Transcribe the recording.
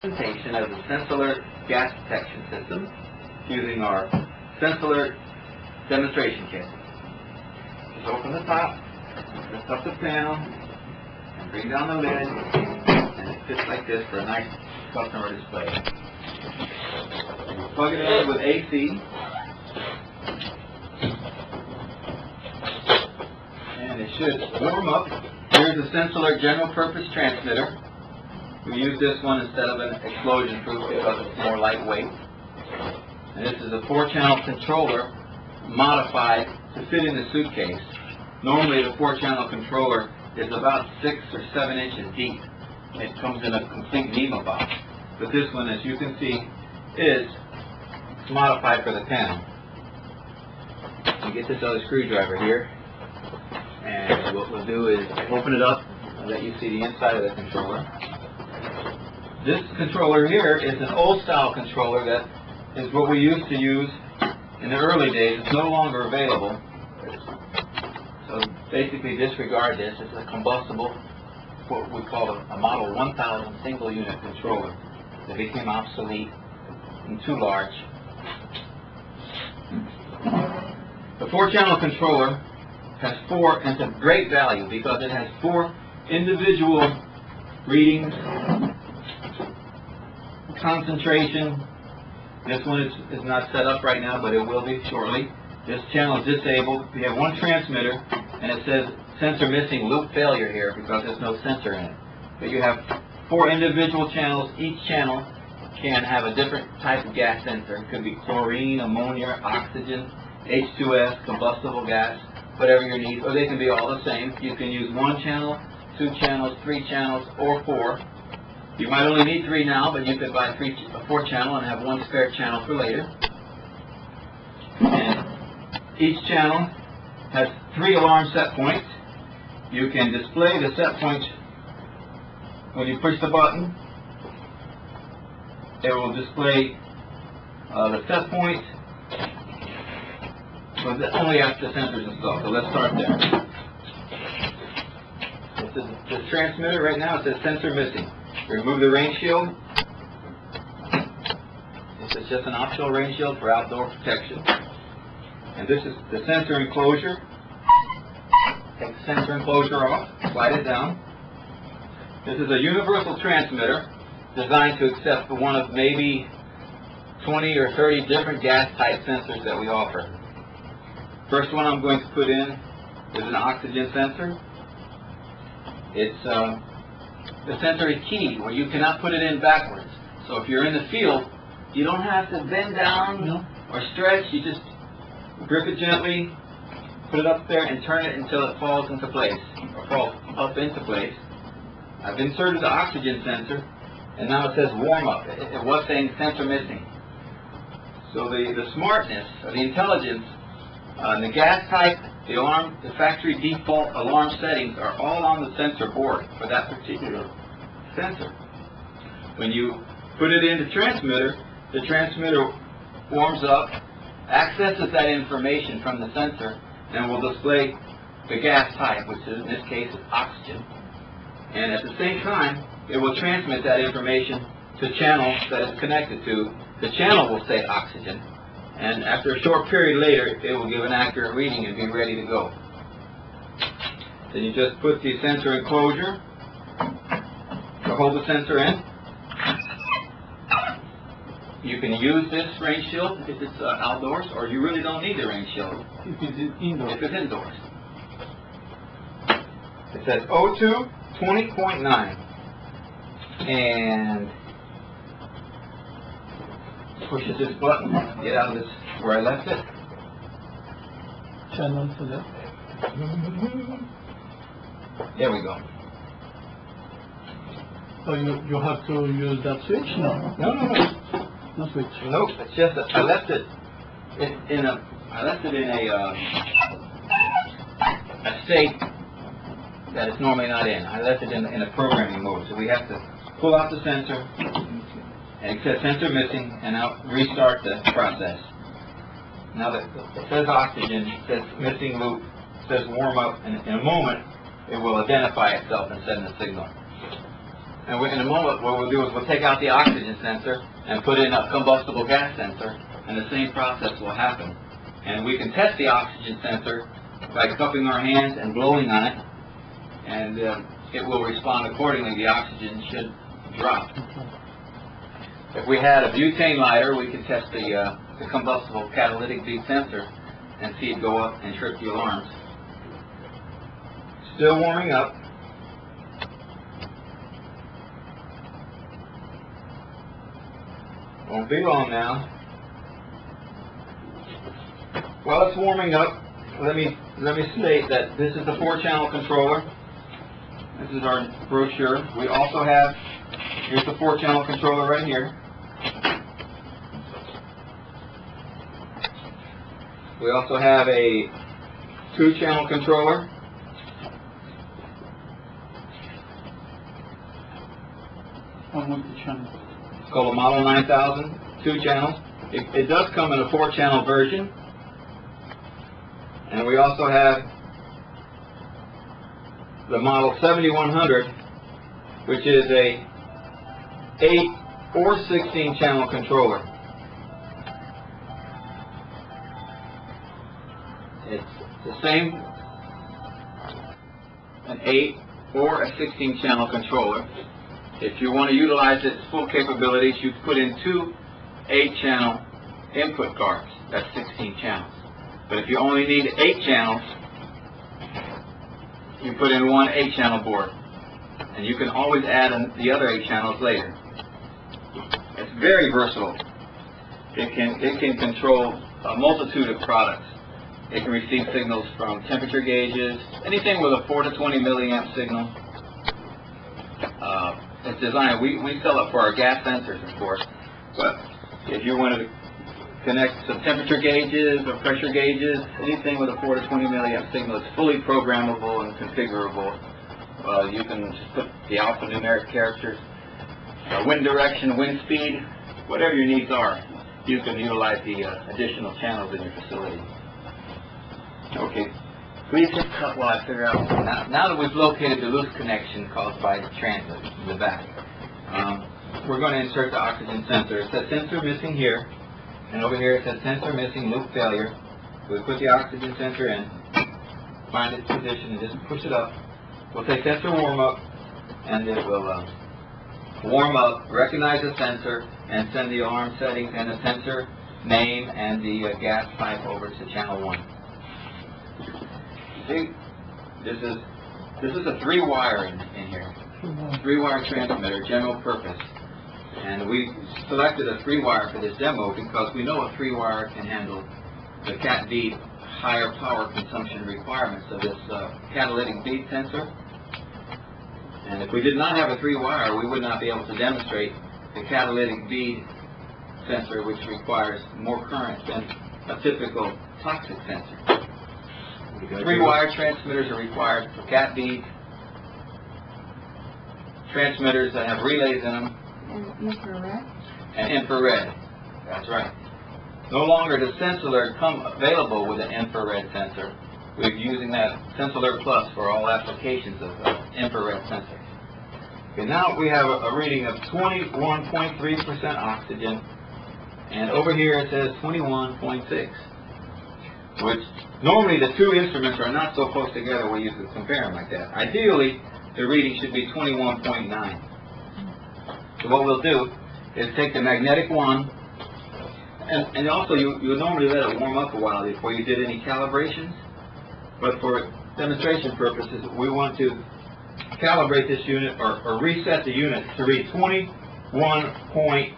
Presentation of the Sensidyne gas detection system using our Sensidyne demonstration kit. Just open the top, lift up the panel, and bring down the lid, and it fits like this for a nice customer display. Plug it in with AC, and it should warm up. Here's a Sensidyne general purpose transmitter. We use this one instead of an explosion proof because it's more lightweight. And this is a 4-channel controller modified to fit in the suitcase. Normally the 4-channel controller is about 6 or 7 inches deep. It comes in a complete NEMA box. But this one, as you can see, is modified for the panel. You get this other screwdriver here, and what we'll do is open it up and let you see the inside of the controller. This controller here is an old-style controller that is what we used to use in the early days. It's no longer available. So basically disregard this. It's a combustible, what we call a Model 1000 single-unit controller that became obsolete and too large. The 4-channel controller has 4, and it's of great value because it has 4 individual readings. Concentration. This one is not set up right now, but it will be shortly. This channel is disabled. We have 1 transmitter, and it says sensor missing, loop failure here because there's no sensor in it. But you have 4 individual channels. Each channel can have a different type of gas sensor. It could be chlorine, ammonia, oxygen, H2S, combustible gas, whatever your need. Or they can be all the same. You can use 1 channel, 2 channels, 3 channels, or 4. You might only need 3 now, but you could buy a 4-channel and have 1 spare channel for later. And each channel has 3 alarm set points. You can display the set points when you push the button. It will display the set point, but only after the sensor is installed. So let's start there. The transmitter right now, it says sensor missing. Remove the rain shield. This is just an optional rain shield for outdoor protection. And this is the sensor enclosure. Take the sensor enclosure off, slide it down. This is a universal transmitter designed to accept one of maybe 20 or 30 different gas type sensors that we offer. First one I'm going to put in is an oxygen sensor. The sensor is keyed, where you cannot put it in backwards. So if you're in the field, you don't have to bend down or stretch. You just grip it gently, put it up there, and turn it until it falls into place, or falls up into place. I've inserted the oxygen sensor, and now it says warm up. It was saying sensor missing. So the smartness, or the intelligence, the gas type, the alarm, the factory default alarm settings are all on the sensor board for that particular sensor. When you put it in the transmitter warms up, accesses that information from the sensor, and will display the gas type, which in this case is oxygen. And at the same time, it will transmit that information to channels that it's connected to. The channel will say oxygen. And after a short period later, it will give an accurate reading and be ready to go. Then you just put the sensor enclosure to hold the sensor in. You can use this rain shield if it's outdoors, or you really don't need the rain shield if it's indoors. If it's indoors. It says O2 20.9. And pushes this button, get out of this where I left it. Channel select. There we go. So you have to use that switch? No. No switch. Nope. It's just that I left it in a state that it's normally not in. I left it in a programming mode, so we have to pull out the sensor. And it says sensor missing, and now restart the process. Now that it says oxygen, it says missing loop, it says warm up, and in a moment it will identify itself and send the signal. And in a moment, what we'll do is we'll take out the oxygen sensor and put in a combustible gas sensor, and the same process will happen. And we can test the oxygen sensor by cupping our hands and blowing on it, and it will respond accordingly. The oxygen should drop. If we had a butane lighter, we could test the combustible catalytic bead sensor and see it go up and trip the alarms. Still warming up. Won't be long now. While it's warming up, let me state that this is the 4-channel controller. This is our brochure. We also have, here's the 4-channel controller right here. We also have a 2-channel controller. It's called a Model 9000, 2 channels. It does come in a 4-channel version. And we also have the Model 7100, which is a 8 or 16-channel controller. It's the same, an 8 or a 16-channel controller. If you want to utilize its full capabilities, you put in 2 8-channel input cards. That's 16 channels. But if you only need 8 channels, you put in 1 8-channel board. And you can always add the other 8 channels later. It's very versatile. It can control a multitude of products. It can receive signals from temperature gauges, anything with a 4 to 20 milliamp signal. It's designed, we sell it for our gas sensors, of course, but if you wanted to connect some temperature gauges or pressure gauges, anything with a 4 to 20 milliamp signal, it's fully programmable and configurable. You can just put the alphanumeric characters, wind direction, wind speed, whatever your needs are. You can utilize the additional channels in your facility. Okay. Please just cut while I figure out. Now that we've located the loose connection caused by the transit in the back, we're going to insert the oxygen sensor. It says sensor missing here, and over here it says sensor missing, loop failure. We put the oxygen sensor in, find its position, and just push it up. We'll say sensor warm up, and it will warm up, recognize the sensor, and send the alarm settings and the sensor name and the gas pipe over to channel 1. See, this is a 3-wire in here, 3-wire transmitter, general purpose, and we selected a 3-wire for this demo because we know a 3-wire can handle the cat bead higher power consumption requirements of this catalytic bead sensor. And if we did not have a 3-wire, we would not be able to demonstrate the catalytic bead sensor, which requires more current than a typical toxic sensor. 3-wire transmitters are required for cat beads, transmitters that have relays in them. And infrared? And infrared. That's right. No longer does SensiAlert come available with an infrared sensor. We're using that SensiAlert Plus for all applications of infrared sensors. Okay, now we have a reading of 21.3% oxygen, and over here it says 21.6, which normally the 2 instruments are not so close together where you can compare them like that. Ideally, the reading should be 21.9. So what we'll do is take the magnetic one, and also you normally let it warm up a while before you did any calibrations, but for demonstration purposes, we want to calibrate this unit or reset the unit to read 21.9.